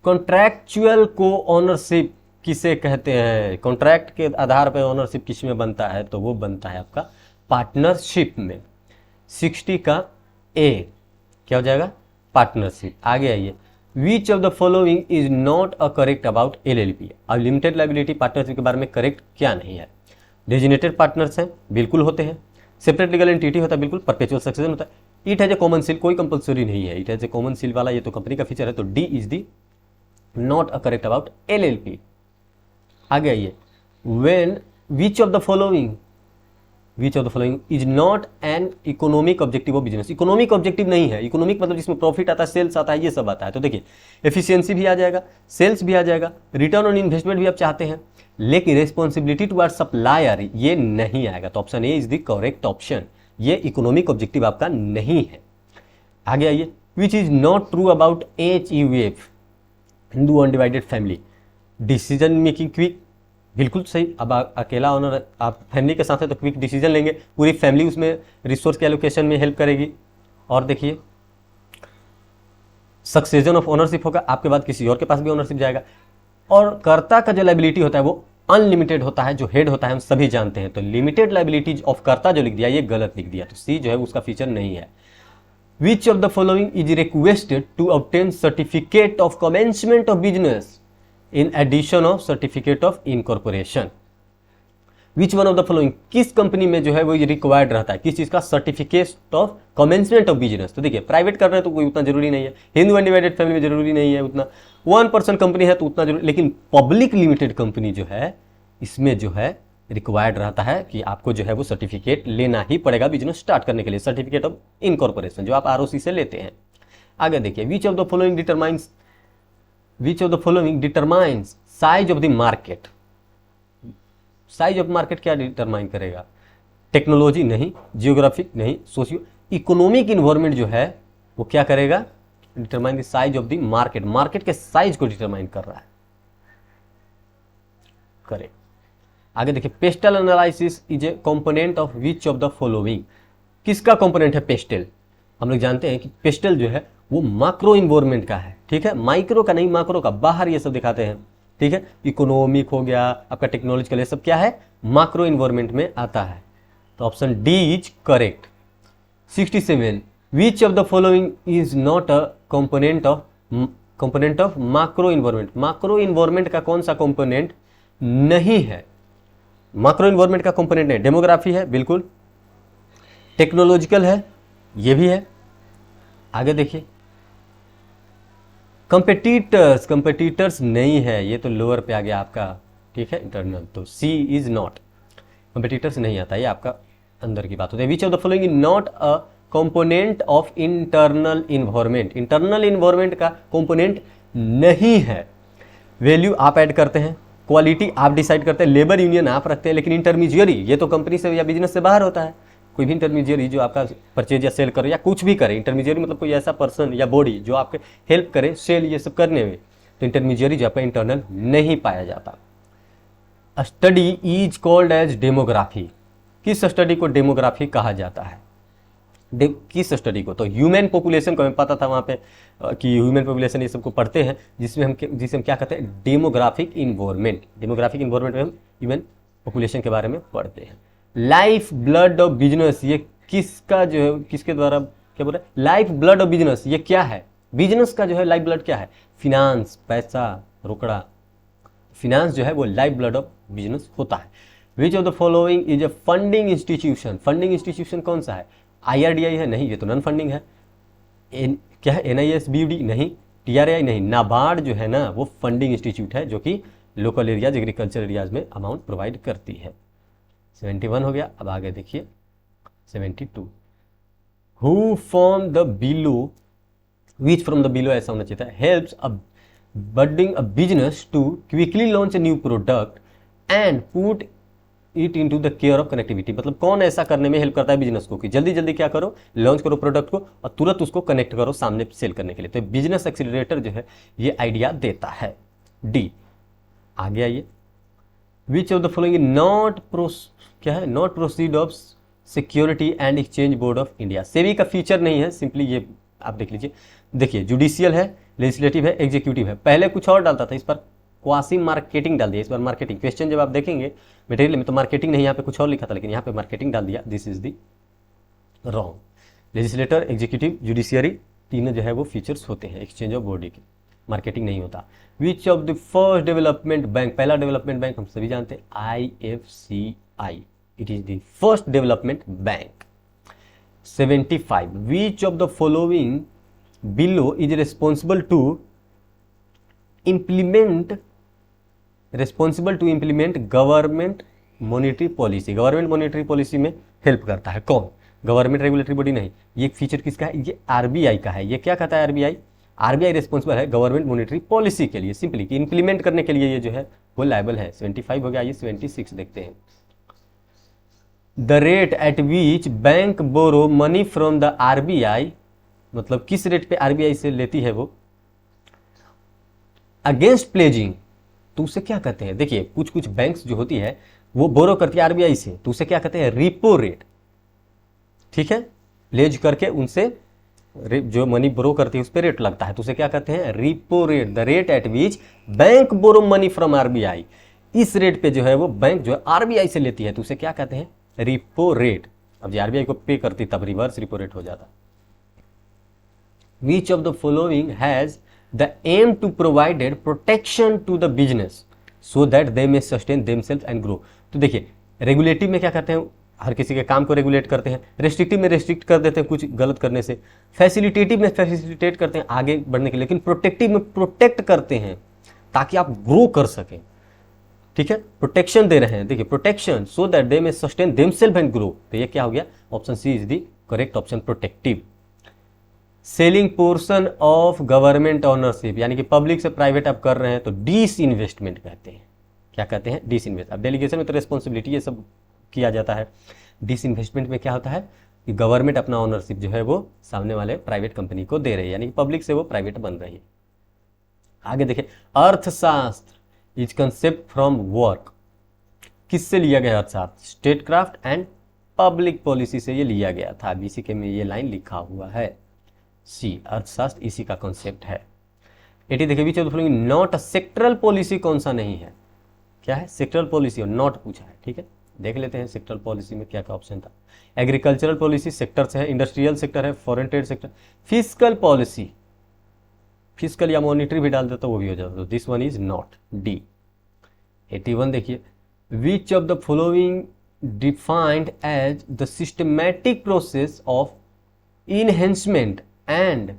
कॉन्ट्रैक्चुअल को ओनरशिप किसे कहते हैं। कॉन्ट्रैक्ट के आधार पर ओनरशिप किस में बनता है, तो वो बनता है आपका पार्टनरशिप में। 60 का ए क्या हो जाएगा, पार्टनरशिप। आगे आइए, which of the following is not a correct about LLP. अब लिमिटेड लाइबिलिटी पार्टनरशिप के बारे में करेक्ट क्या नहीं है। डेजिनेटेड पार्टनर्स हैं, बिल्कुल होते हैं। सेपरेट लीगल एंटिटी होता है, बिल्कुल। परपेचुअल सक्सेशन होता है। It has a common seal, कोई कंपलसरी नहीं है, it has a common seal वाला ये तो कंपनी का फीचर है, तो D is the not a correct about LLP. आगे आइए, when which of the following is not an economic objective of business. Economic objective नहीं है, इकोनॉमिक मतलब जिसमें प्रॉफिट आता है, सेल्स आता है, ये सब आता है। तो देखिए एफिशिएंसी भी आ जाएगा, सेल्स भी आ जाएगा, रिटर्न ऑन इन्वेस्टमेंट भी आप चाहते हैं, लेकिन रेस्पॉन्सिबिलिटी टुवर्ड सप्लायर ये नहीं आएगा। तो option A is the correct option, ये इकोनॉमिक ऑब्जेक्टिव आपका नहीं है। आगे आइए, विच is not true about HUF, Hindu undivided family. Decision making quick, बिल्कुल सही। अब अकेला ओनर, आप फैमिली के साथ है तो क्विक डिसीजन लेंगे, पूरी फैमिली उसमें रिसोर्स के एलोकेशन में हेल्प करेगी। और देखिए सक्सेशन ऑफ ओनरशिप होगा, आपके बाद किसी और के पास भी ओनरशिप जाएगा। और कर्ता का जो लाइबिलिटी होता है वो अनलिमिटेड होता है, जो हेड होता है हम सभी जानते हैं। तो लिमिटेड लाइबिलिटीज ऑफ कर्ता जो लिख दिया ये गलत लिख दिया, तो सी जो है उसका फीचर नहीं है। Which of the following is requested to obtain certificate of commencement of business in addition of certificate of incorporation. Which one of the following, किस कंपनी में जो है वो रिक्वायर्ड रहता है, किस चीज का, certificate of commencement of business. तो देखिए प्राइवेट कर रहे हैं तो कोई उतना जरूरी नहीं है, हिंदू अनडिवाइडेड फैमिली में जरूरी नहीं है उतना, 1% कंपनी है तो उतना जरूरी, लेकिन पब्लिक लिमिटेड कंपनी जो है इसमें जो है रिक्वायर्ड रहता है कि आपको जो है वो सर्टिफिकेट लेना ही पड़ेगा बिजनेस स्टार्ट करने के लिए, सर्टिफिकेट ऑफ इनकॉर्पोरेशन जो आप ROC से लेते हैं। आगे देखिए, which of the following determines size of the market. Size of market क्या डिटरमाइन करेगा, टेक्नोलॉजी नहीं, जियोग्राफिक नहीं, सोशियो इकोनॉमिक इन्वायरमेंट जो है वो क्या करेगा, determine the size of the market. Market के साइज को डिटरमाइन कर रहा है, करेक्ट। आगे देखिए, pastel analysis is a component of which of the following. किसका कंपोनेंट है पेस्टल? हम लोग जानते हैं कि पेस्टल जो है वो माक्रो इन्वायरमेंट का है, ठीक है, माइक्रो का नहीं, माक्रो का, बाहर ये सब दिखाते हैं, ठीक है। इकोनॉमिक हो गया आपका, टेक्नोलॉजिकल, ये सब क्या है, माक्रो इन्वायरमेंट में आता है। तो option D is correct. 67, which of the following is not a component of macro environment. Macro environment का कौन सा कंपोनेंट नहीं है, माक्रो इन्वायरमेंट का कंपोनेंट है, डेमोग्राफी है, बिल्कुल, टेक्नोलॉजिकल है, ये भी है। आगे देखिए, कंपेटिटर्स नहीं है, ये तो लोअर पे आ गया आपका, ठीक है, इंटरनल, तो सी इज नॉट, कंपेटिटर्स नहीं आता, ये आपका अंदर की बात होती है। Which of the following is not a component of internal environment, internal environment का कंपोनेंट नहीं है। वैल्यू आप ऐड करते हैं, क्वालिटी आप डिसाइड करते हैं, लेबर यूनियन आप रखते हैं, लेकिन इंटरमीडियरी ये तो कंपनी से या बिजनेस से बाहर होता है। कोई भी इंटरमीडियरी जो आपका परचेज या सेल करे या कुछ भी करे, इंटरमीडियरी मतलब कोई ऐसा पर्सन या बॉडी जो आपके हेल्प करे सेल ये सब करने में, तो इंटरमीडियरी जो आपका इंटरनल नहीं पाया जाता। Study is called as demography, किस स्टडी को डेमोग्राफी कहा जाता है? किस स्टडी को? तो ह्यूमन पॉपुलेशन को हमें पता था वहाँ पे कि ह्यूमन पॉपुलेशन ये सबको पढ़ते हैं, जिसे हम क्या कहते हैं, डेमोग्राफिक इन्वायरमेंट। डेमोग्राफिक इन्वायरमेंट में हम ह्यूमन पॉपुलेशन के बारे में पढ़ते हैं। लाइफ ब्लड ऑफ बिजनेस, ये किसका जो है, किसके द्वारा क्या बोल रहे हैं, लाइफ ब्लड ऑफ बिजनेस, ये क्या है? बिजनेस का जो है लाइफ ब्लड क्या है? फिनांस, पैसा, रोकड़ा। फिनांस जो है वो लाइफ ब्लड ऑफ बिजनेस होता है। Which of the following is a funding institution, funding institution कौन सा है? IRDI है? नहीं, ये तो नॉन फंडिंग है। क्या है? NISBD? नहीं। TRAI? नहीं। नाबार्ड जो है ना वो फंडिंग इंस्टीट्यूट है जो कि लोकल एरियाज, एग्रीकल्चर एरियाज में अमाउंट प्रोवाइड करती है। 71 हो गया। अब आगे देखिए 72। Who from the below, which from the below ऐसा होना चाहिए था, helps a budding a business to quickly launch a new product and put it into the care of connectivity, मतलब कौन ऐसा करने में हेल्प करता है बिजनेस को कि जल्दी जल्दी क्या करो, लॉन्च करो प्रोडक्ट को और तुरंत उसको कनेक्ट करो सामने सेल करने के लिए। तो बिजनेस एक्सीलरेटर जो है ये आइडिया देता है। डी, आगे आइए। Which of the following not क्या है, not proceed of security and exchange board of India. SEBI का फीचर नहीं है, सिंपली ये आप देख लीजिए। देखिए जुडिशियल है, लेजिस्लेटिव है, एग्जीक्यूटिव है। पहले कुछ और डालता था, इस पर क्वासी मार्केटिंग डाल दिया, इस बार मार्केटिंग। क्वेश्चन जब आप देखेंगे मटेरियल में तो मार्केटिंग नहीं, यहाँ पे कुछ और लिखा था, लेकिन यहाँ पे मार्केटिंग डाल दिया। This is the wrong. Legislator, executive, judiciary तीनों जो है वो फीचर्स होते हैं एक्सचेंज ऑफ बॉडी के, मार्केटिंग नहीं होता। Which of the first development bank, पहला डेवलपमेंट बैंक हम सभी जानते हैं IFCI, it is the first development bank. 75। Which of the following below is responsible to implement government monetary policy, government monetary policy में help करता है कौन? Government regulatory body नहीं। ये फीचर किसका है? ये RBI का है। ये क्या कहता है RBI रिस्पॉन्सिबल है गवर्नमेंट मॉनिटरी पॉलिसी के लिए, सिंपली कि इंप्लीमेंट करने के लिए ये जो है वो लायबल है। 75 हो गया। ये 76 देखते हैं। The rate at which bank borrow money from the RBI, मतलब किस रेट पे RBI से लेती है वो, अगेंस्ट प्लेजिंग, तो उसे क्या कहते हैं? देखिए कुछ कुछ बैंक्स जो होती है वो बोरो करती है RBI से, तो उसे क्या कहते हैं? रिपो रेट। ठीक है, प्लेज करके उनसे जो मनी बोरो करती है उस पर रेट लगता है, तो उसे क्या कहते हैं? Repo rate. The rate at which bank borrow money from RBI, इस रेट पे जो है वो बैंक जो है RBI से लेती है, तो उसे क्या कहते हैं? रिपो रेट। अब जो RBI को पे करती तब रिवर्स रिपो रेट हो जाता। विच of the following has the aim to provided protection to the business so that they may sustain themselves and grow। तो देखिए रेगुलेटिव में क्या करते हैं? हर किसी के काम को रेगुलेट करते हैं। रेस्ट्रिक्टिव में रेस्ट्रिक्ट कर देते हैं कुछ गलत करने से। फैसिलिटेटिव में फैसिलिटेट करते हैं आगे बढ़ने के लिए। लेकिन प्रोटेक्टिव में प्रोटेक्ट करते हैं ताकि आप ग्रो कर सकें। ठीक है, प्रोटेक्शन दे रहे हैं। देखिए protection so that they may sustain themselves and grow, तो ये क्या हो गया? Option C is the correct option, protective. Selling portion of government ownership, यानी कि पब्लिक से प्राइवेट आप कर रहे हैं तो डिस इन्वेस्टमेंट कहते हैं। क्या कहते हैं? Dish invest. अब डेलीगेशन में तो रेस्पॉन्सिबिलिटी ये सब किया जाता है। डिस इन्वेस्टमेंट में क्या होता है कि गवर्नमेंट अपना ऑनरशिप जो है वो सामने वाले प्राइवेट कंपनी को दे रही है, यानी कि पब्लिक से वो प्राइवेट बन रही है। आगे देखिए, अर्थशास्त्र इज कंसेप्ट फ्रॉम वर्क, किससे लिया गया अर्थशास्त्र? स्टेटक्राफ्ट एंड पब्लिक पॉलिसी से ये लिया गया था। बीसी के में ये लाइन लिखा हुआ है। सी, अर्थशास्त्र इसी का कॉन्सेप्ट है। 80 देखिए, which of the following not a sectoral policy कौन सा नहीं है? क्या है? सेक्टरल पॉलिसी और नॉट पूछा है। ठीक है, देख लेते हैं सेक्टरल पॉलिसी में क्या क्या ऑप्शन था। एग्रीकल्चरल पॉलिसी सेक्टर से है, इंडस्ट्रियल सेक्टर है, foreign trade sector. Physical policy, physical या मॉनिटरी भी डाल देता वो भी हो जाता, तो this one is not, D. 81 देखिए, which of the following defined as the systematic process of enhancement and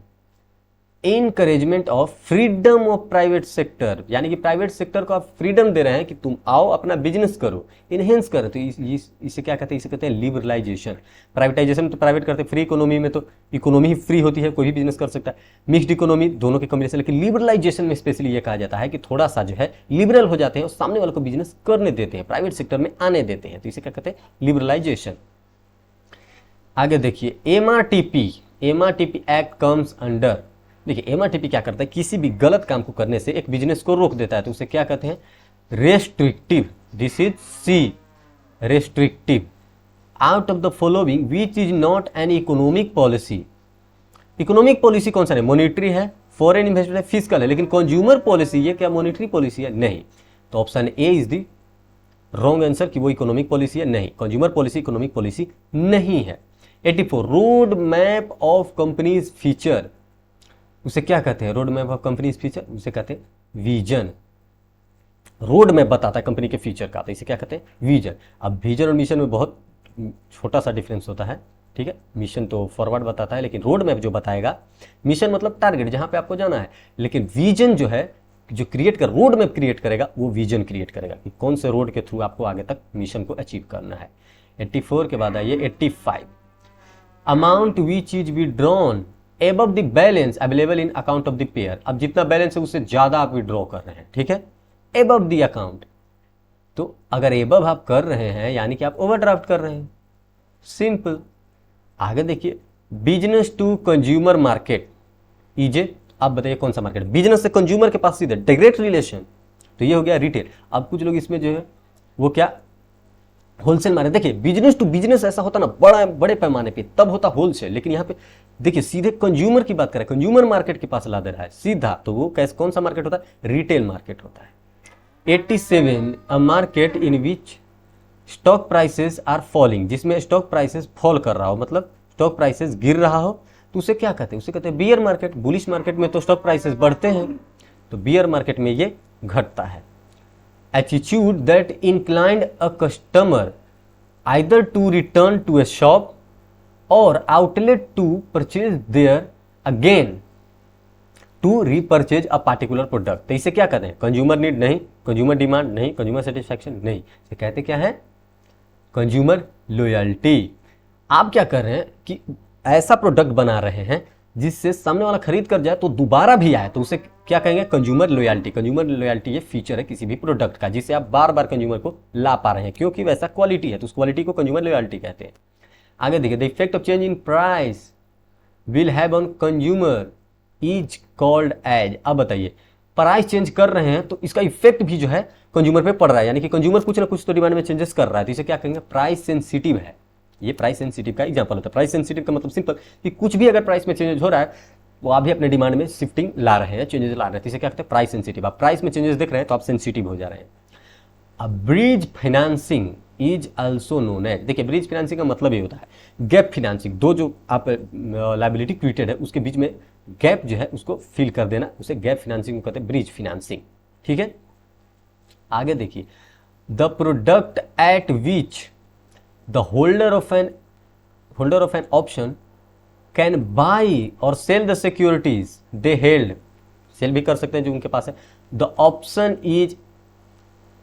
encouragement of freedom of private sector, यानी कि प्राइवेट सेक्टर को आप फ्रीडम दे रहे हैं कि तुम आओ अपना बिजनेस करो, इनहेंस करो। तो इसे क्या कहते हैं, इसे कहते हैं लिबरलाइजेशन। प्राइवेटाइजेशन में तो प्राइवेट करते हैं, फ्री इकोनॉमी में तो इकोनॉमी ही फ्री होती है, कोई भी बिजनेस कर सकता है। मिक्स्ड इकोनॉमी दोनों के कॉम्बिनेशन, लेकिन लिबरलाइजेशन में स्पेशली ये कहा जाता है कि थोड़ा सा जो है लिबरल हो जाते हैं और सामने वाले को बिजनेस करने देते हैं, प्राइवेट सेक्टर में आने देते हैं, तो इसे क्या कहते हैं, लिबरलाइजेशन। आगे देखिए एमआरटीपी एक्ट कम्स अंडर। देखिए एमआरटीपी क्या करता है, किसी भी गलत काम को करने से एक बिजनेस को रोक देता है, तो उसे क्या कहते हैं, restrictive. This is C, restrictive. Out of the following which is not an economic policy. Economic policy कौन सा है, मॉनिटरी है, फॉरेन इन्वेस्टमेंट है, फिजिकल है, लेकिन कंज्यूमर पॉलिसी ये क्या मॉनिटरी पॉलिसी है, नहीं। तो option A is the wrong answer कि वो इकोनॉमिक पॉलिसी है, नहीं, कंज्यूमर पॉलिसी इकोनॉमिक पॉलिसी नहीं है। 84 road map of companies feature, उसे क्या कहते हैं, road map of companies feature, उसे कहते हैं विजन। रोड मैप बताता है कंपनी के फीचर का, तो इसे क्या कहते हैं, विजन। अब विजन और मिशन में बहुत छोटा सा डिफरेंस होता है, ठीक है। मिशन तो फॉरवर्ड बताता है, लेकिन रोड मैप जो बताएगा, मिशन मतलब टारगेट जहां पे आपको जाना है, लेकिन विजन जो है, जो क्रिएट कर, रोड मैप क्रिएट करेगा, वो विजन क्रिएट करेगा कि कौन से रोड के थ्रू आपको आगे तक मिशन को अचीव करना है। 84 के बाद आइए 85, amount which is withdrawn above the balance available in account of the pair. अब जितना बैलेंस है उससे ज्यादा आप विड्रॉ कर रहे हैं, ठीक है, एबव द अकाउंट। तो अगर एबव आप कर रहे हैं यानी कि आप ओवरड्राफ्ट कर रहे हैं, सिंपल। आगे देखिए बिजनेस टू कंज्यूमर मार्केट इजे, आप बताइए कौन सा मार्केट, बिजनेस से कंज्यूमर के पास सीधे डायरेक्ट रिलेशन, तो ये हो गया रिटेल। अब कुछ लोग इसमें जो है वो क्या, होलसेल मार्केट। देखिए बिजनेस टू बिजनेस ऐसा होता ना बड़े पैमाने पे, तब होता होलसेल, लेकिन यहाँ पे देखिए सीधे कंज्यूमर की बात करें, कंज्यूमर मार्केट के पास ला दे रहा है सीधा, तो वो कैसे, कौन सा मार्केट होता है, रिटेल मार्केट होता है। 87 a market in which stock prices are falling, जिसमें स्टॉक प्राइसेस फॉल कर रहा हो, मतलब स्टॉक प्राइसेस गिर रहा हो, तो उसे क्या कहते हैं, उसे कहते हैं बियर मार्केट। बुलिश मार्केट में तो स्टॉक प्राइसेस बढ़ते हैं, तो बियर मार्केट में ये घटता है। Attitude that inclined a customer either to return to a shop और outlet to purchase there again to repurchase a particular product. तो इसे क्या कहते हैं, कंज्यूमर नीड नहीं, कंज्यूमर डिमांड नहीं, कंज्यूमर सेटिस्फैक्शन नहीं, इसे कहते क्या है, कंज्यूमर लॉयल्टी। आप क्या कर रहे हैं कि ऐसा प्रोडक्ट बना रहे हैं जिससे सामने वाला खरीद कर जाए तो दोबारा भी आए, तो उसे क्या कहेंगे, कंज्यूमर लॉयल्टी। कंज्यूमर लॉयल्टी ये फीचर है किसी भी प्रोडक्ट का जिससे आप बार बार कंज्यूमर को ला पा रहे हैं, क्योंकि वैसा क्वालिटी है, तो उस क्वालिटी को कंज्यूमर लॉयल्टी कहते हैं। आगे देखिए the effect of change in price will have on consumer is called as. अब बताइए प्राइस चेंज कर रहे हैं तो इसका इफेक्ट भी जो है कंज्यूमर पे पड़ रहा है, यानी कि कंज्यूमर कुछ ना कुछ तो डिमांड में चेंजेस कर रहा है, तो इसे क्या कहेंगे, प्राइस सेंसिटिव है। ये प्राइस सेंसिटिव का एग्जांपल होता है। प्राइस सेंसिटिव का मतलब सिंपल कि कुछ भी अगर प्राइस में चेंजेस हो रहा है वो आप भी अपने डिमांड में शिफ्टिंग ला रहे हैं, चेंजेस ला रहे हैं, तो इसे क्या कहते हैं, प्राइस सेंसिटिव। आप प्राइस में चेंजेस देख रहे हैं तो आप सेंसिटिव हो जा रहे हैं। अब bridge financing is also known as, देखिए ब्रिज फाइनेंसिंग का मतलब ये होता है गैप फाइनेंसिंग, दो जो आप लायबिलिटी क्रिएटेड है उसके बीच में गैप जो है उसको फिल कर देना, उसे गैप फाइनेंसिंग कहते हैं, ब्रिज फाइनेंसिंग, ठीक है। आगे देखिए the product at which the holder of an option can buy और sell the securities they held, sell भी कर सकते हैं जो उनके पास है, the option is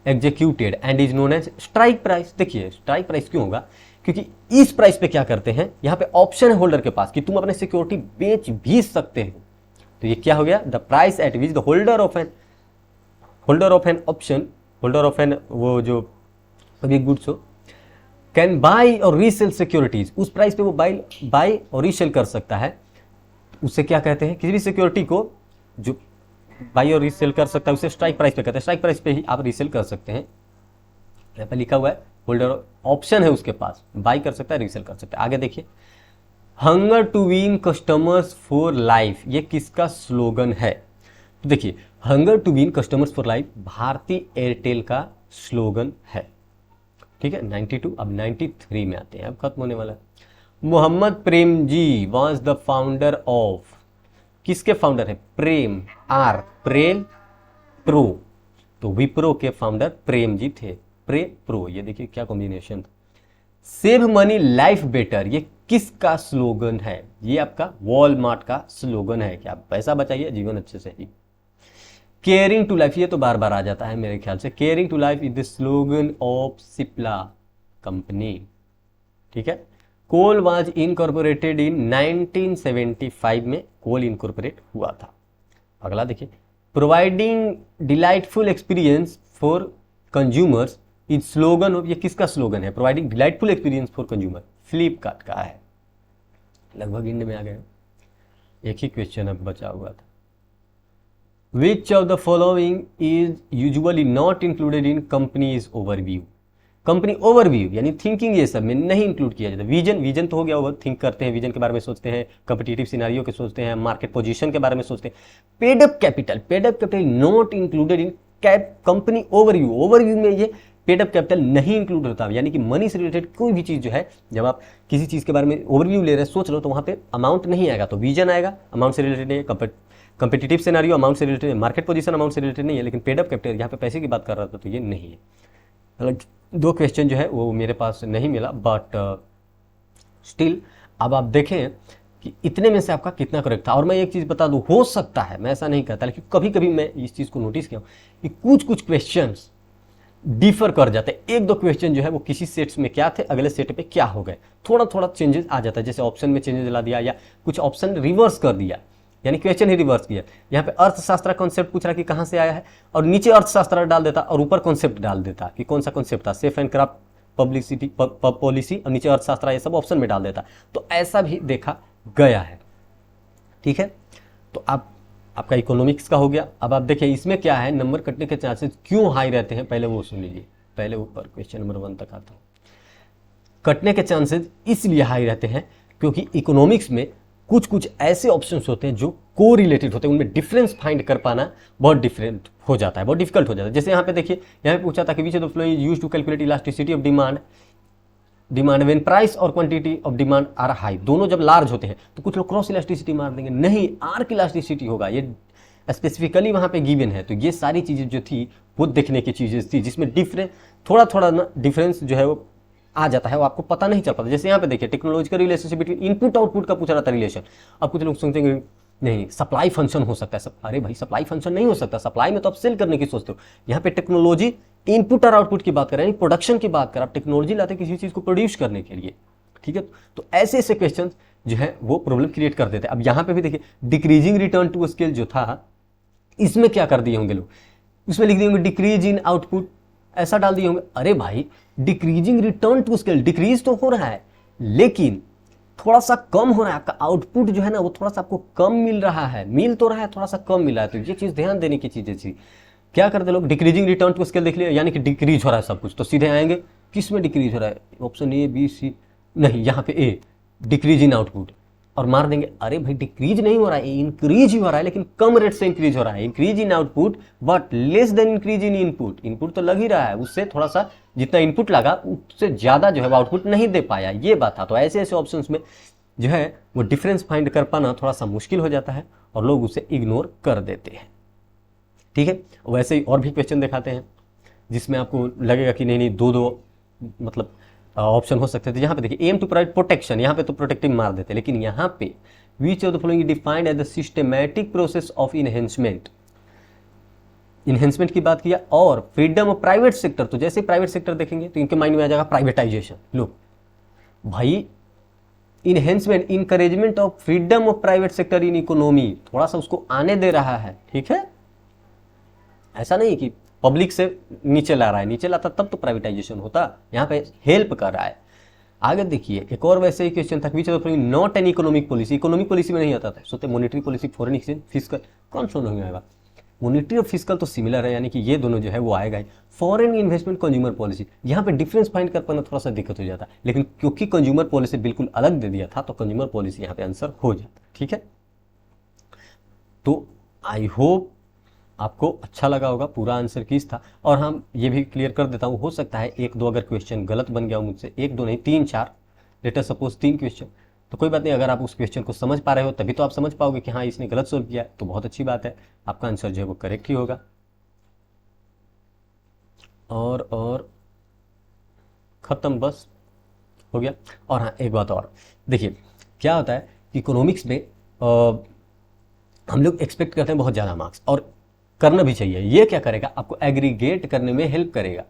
executed and is known as strike price. देखिए स्ट्राइक प्राइस क्यों होगा, क्योंकि इस प्राइस पे क्या करते हैं, यहां पे ऑप्शन है होल्डर के पास कि तुम अपने सिक्योरिटी बेच भी सकते हो, तो ये क्या हो गया, the price at which the holder of an option, holder of an वो जो अभी गुड्स हो, कैन बाई और रीसेल सिक्योरिटीज, उस प्राइस पे वो बाई और रीसेल कर सकता है, उसे क्या कहते हैं, किसी भी सिक्योरिटी को जो बाई और रीसेल कर सकता है उसे स्ट्राइक प्राइस पे कहते हैं। स्ट्राइक प्राइस पे ही आप रीसेल कर सकते हैं। यहाँ पे लिखा हुआ है होल्डर ऑप्शन है उसके पास, बाई कर सकता है, रीसेल कर सकता है। आगे देखिए hunger to win customers for life, ये किसका स्लोगन है, तो देखिए hunger to win customers for life Bharti Airtel का स्लोगन है, ठीक है। 92, अब 93 में आते हैं, अब खत्म होने वाला है। Mohammad Prem ji was the founder of, किसके फाउंडर है, प्रेम, आर प्रेम प्रो, तो विप्रो के फाउंडर प्रेम जी थे, प्रो, ये देखिए क्या combination. Save money life better, ये किसका स्लोगन है? ये आपका वॉलमार्ट का स्लोगन है कि आप पैसा बचाइए, जीवन अच्छे से जी। केयरिंग टू लाइफ, ये तो बार बार आ जाता है मेरे ख्याल से। Caring to life is the slogan of Cipla company, ठीक है। कोल वाज इनकॉर्पोरेटेड इन 1975 में कोल इनकॉर्पोरेट हुआ था। अगला देखिए, providing delightful experience for consumers is slogan of, ये किसका स्लोगन है? Providing delightful experience for consumer, Flipkart का है। लगभग इंड में आ गए, एक ही क्वेश्चन अब बचा हुआ था। विच of the following is usually not included in companies overview? Company overview यानी थिंकिंग, ये सब में नहीं इंक्लूड किया जाता। विजन, विजन तो हो गया, ओवर थिंक करते हैं, विजन के बारे में सोचते हैं, कम्पिटिटिव सिनारियो के सोचते हैं, मार्केट पोजीशन के बारे में सोचते हैं। Paid up capital, paid up capital not included in company overview, overview में ये पेड अप कैपिटल नहीं इंक्लूड होता। यानी कि मनी से रिलेटेड कोई भी चीज जो है, जब आप किसी चीज के बारे में ओवरव्यू ले रहे हैं, सोच लो, तो वहां पे अमाउंट नहीं आएगा, तो विजन आएगा, अमाउंट से रिलेटेड है। कम्पिटिटिव सिनारियो अमाउंट से रिलेटेड है, मार्केट पोजीशन अमाउंट से रिलेटेड नहीं है, लेकिन पेड अप कैपिटल यहाँ पे पैसे की बात कर रहा था, तो ये नहीं है। मतलब दो क्वेश्चन जो है वो मेरे पास नहीं मिला, बट स्टिल अब आप देखें कि इतने में से आपका कितना करेक्ट था। और मैं एक चीज़ बता दूं, हो सकता है, मैं ऐसा नहीं कहता, लेकिन कभी कभी मैं इस चीज़ को नोटिस किया कि कुछ कुछ क्वेश्चंस डिफर कर जाते हैं। एक दो क्वेश्चन जो है वो किसी सेट्स में क्या थे, अगले सेट पे क्या हो गए, थोड़ा थोड़ा चेंजेस आ जाता है। जैसे ऑप्शन में चेंजेस ला दिया या कुछ ऑप्शन रिवर्स कर दिया, यानी क्वेश्चन ही रिवर्स किया। यहाँ पे अर्थशास्त्र कॉन्सेप्ट पूछ रहा कि कहाँ से आया है, और नीचे अर्थशास्त्र डाल देता और ऊपर कॉन्सेप्ट डाल देता कि कौन सा कॉन्सेप्ट था, safe and craft publicity policy, और नीचे अर्थशास्त्र ये सब ऑप्शन में डाल देता। तो ऐसा भी देखा गया है, ठीक है। तो आपका इकोनॉमिक्स का हो गया। अब आप देखिए इसमें क्या है, नंबर कटने के चांसेस क्यों हाई रहते हैं, पहले वो सुन लीजिए, पहले ऊपर क्वेश्चन नंबर 1 तक आता हूँ। कटने के चांसेस इसलिए हाई रहते हैं क्योंकि इकोनॉमिक्स में कुछ कुछ ऐसे ऑप्शंस होते हैं जो को रिलेटेड होते हैं, उनमें डिफरेंस फाइंड कर पाना बहुत डिफरेंट हो जाता है, बहुत डिफिकल्ट हो जाता है। जैसे यहाँ पे देखिए, यहाँ पे पूछा था कि which of the following is used to calculate elasticity of demand when price और quantity of demand are high. दोनों जब लार्ज होते हैं तो कुछ लोग क्रॉस इलास्टिसिटी मार देंगे, नहीं आर्क इलास्टिसिटी होगा, ये स्पेसिफिकली वहाँ पे गिवन है। तो ये सारी चीज़ें जो थी वो देखने की चीज़ें थी, जिसमें डिफरेंस थोड़ा थोड़ा ना डिफरेंस जो है वो आ जाता है, वो आपको पता नहीं चल पाता। जैसे यहाँ पे देखिए, technological relationship between input output का पूछ रहा था रिलेशन। अब कुछ लोग सोचेंगे नहीं सप्लाई फंक्शन हो सकता है, अरे भाई सप्लाई फंक्शन नहीं हो सकता, सप्लाई में तो आप सेल करने की सोचते हो। यहाँ पे टेक्नोलॉजी इनपुट और आउटपुट की बात कर रहे हैं, प्रोडक्शन की बात कर, आप टेक्नोलॉजी लाते हैं किसी चीज को प्रोड्यूस करने के लिए, ठीक है। तो ऐसे ऐसे क्वेश्चन जो है वो प्रॉब्लम क्रिएट कर देते हैं। अब यहाँ पे भी देखिए, डिक्रीजिंग रिटर्न टू स्केल जो था, इसमें क्या कर दिए होंगे लोग, उसमें लिख दिए होंगे डिक्रीज इन आउटपुट, ऐसा डाल दिए होंगे। अरे भाई decreasing return to scale, decrease तो हो रहा है लेकिन थोड़ा सा कम हो रहा है, आपका आउटपुट जो है ना वो थोड़ा सा आपको कम मिल रहा है, मिल तो रहा है थोड़ा सा कम मिल रहा है। तो ये चीज ध्यान देने की चीजें थी। क्या करते लोग, डिक्रीजिंग रिटर्न टू स्केल देख लिया, यानी कि डिक्रीज हो रहा है सब कुछ, तो सीधे आएंगे किस में डिक्रीज हो रहा है, ऑप्शन ए बी सी, नहीं यहाँ पे ए, डिक्रीज इन आउटपुट, और मार देंगे। अरे भाई डिक्रीज नहीं हो रहा है, इंक्रीज ही हो रहा है, लेकिन कम रेट से इंक्रीज हो रहा है, increase in output but less than increase in input. Input तो लग ही रहा है, उससे थोड़ा सा जितना इनपुट लगा उससे ज्यादा जो है वो आउटपुट नहीं दे पाया, ये बात था। तो ऐसे ऐसे ऑप्शन में जो है वो डिफरेंस फाइंड कर पाना थोड़ा सा मुश्किल हो जाता है और लोग उसे इग्नोर कर देते हैं, ठीक है। वैसे ही और भी क्वेश्चन दिखाते हैं जिसमें आपको लगेगा कि नहीं नहीं दो दो मतलब ऑप्शन हो सकते थे। यहाँ पे देखिए, एम टू प्रोवाइड प्रोटेक्शन, यहाँ पे तो प्रोटेक्टिव मार देते, लेकिन यहाँ पे which of the following defined as the systematic process of enhancement, enhancement की बात किया, और फ्रीडम ऑफ प्राइवेट सेक्टर। तो जैसे प्राइवेट सेक्टर देखेंगे तो इनके माइंड में आ जाएगा प्राइवेटाइजेशन। लो भाई, enhancement, encouragement of freedom of private sector in economy, थोड़ा सा उसको आने दे रहा है, ठीक है। ऐसा नहीं कि पब्लिक से नीचे ला रहा है, नीचे लाता तब तो प्राइवेटाइजेशन होता, यहाँ पे हेल्प कर रहा है। आगे देखिए, एक और वैसे ही क्वेश्चन था, which of not an economic policy, economic policy में नहीं आता था, सोते monetary policy, foreign exchange, physical, कौन सा नहीं आएगा। मॉनेटरी और फिजिकल तो सिमिलर है, यानी कि ये दोनों जो है वो आएगा ही। फॉरेन इन्वेस्टमेंट, कंज्यूमर पॉलिसी, यहाँ पे डिफरेंस फाइंड कर पाना थोड़ा सा दिक्कत हो जाता, लेकिन क्योंकि कंज्यूमर पॉलिसी बिल्कुल अलग दे दिया था तो कंज्यूमर पॉलिसी यहाँ पे आंसर हो जाता, ठीक है। तो आई होप आपको अच्छा लगा होगा, पूरा आंसर किस था। और हम ये भी क्लियर कर देता हूँ, हो सकता है एक दो अगर क्वेश्चन गलत बन गया हो मुझसे, एक दो नहीं 3-4, लेटर सपोज 3 क्वेश्चन, तो कोई बात नहीं, अगर आप उस क्वेश्चन को समझ पा रहे हो तभी तो आप समझ पाओगे कि हाँ इसने गलत सोल्व किया है, तो बहुत अच्छी बात है, आपका आंसर जो है वो करेक्ट ही होगा। और खत्म बस। हो गया। और हाँ, एक बात और देखिए, क्या होता है कि इकोनॉमिक्स में हम लोग एक्सपेक्ट करते हैं बहुत ज़्यादा मार्क्स, और करना भी चाहिए। ये क्या करेगा, आपको एग्रीगेट करने में हेल्प करेगा।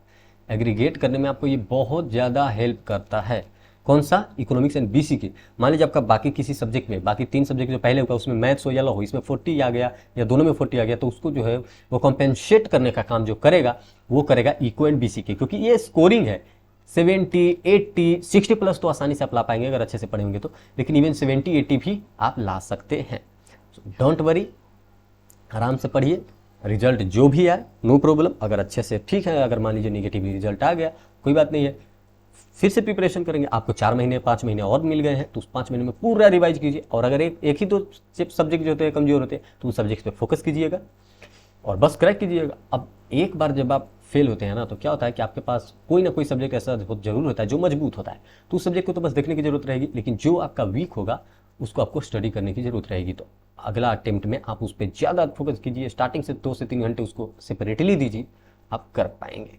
एग्रीगेट करने में आपको ये बहुत ज़्यादा हेल्प करता है। कौन सा, इकोनॉमिक्स एंड बीसी की। मान लीजिए आपका बाकी किसी सब्जेक्ट में, बाकी 3 सब्जेक्ट जो पहले होगा उसमें मैथ्स हो या लॉ हो, इसमें 40 आ गया या दोनों में 40 आ गया, तो उसको जो है वो कॉम्पेंसेट करने का काम जो करेगा वो करेगा इको एंड बीसी के, क्योंकि ये स्कोरिंग है। 70, 80, 60 प्लस तो आसानी से आप ला पाएंगे अगर अच्छे से पढ़े होंगे तो, लेकिन इवन 70, 80 भी आप ला सकते हैं। डोंट वरी, आराम से पढ़िए, रिजल्ट जो भी आए नो प्रॉब्लम। अगर अच्छे से ठीक है, अगर मान लीजिए निगेटिव रिजल्ट आ गया कोई बात नहीं है, फिर से प्रिपरेशन करेंगे। आपको 4 महीने 5 महीने और मिल गए हैं, तो उस 5 महीने में पूरा रिवाइज कीजिए। और अगर एक ही दो सब्जेक्ट जो होते हैं कमजोर होते हैं तो उन सब्जेक्ट पे फोकस कीजिएगा और बस क्रैक कीजिएगा। अब एक बार जब आप फेल होते हैं ना, तो क्या होता है कि आपके पास कोई ना कोई सब्जेक्ट ऐसा जरूर होता है जो मजबूत होता है, तो उस सब्जेक्ट को तो बस देखने की जरूरत रहेगी, लेकिन जो आपका वीक होगा उसको आपको स्टडी करने की जरूरत रहेगी। तो अगला अटेम्प्ट में आप उस पर ज़्यादा फोकस कीजिए, स्टार्टिंग से 2 से 3 घंटे उसको सेपरेटली दीजिए, आप कर पाएंगे।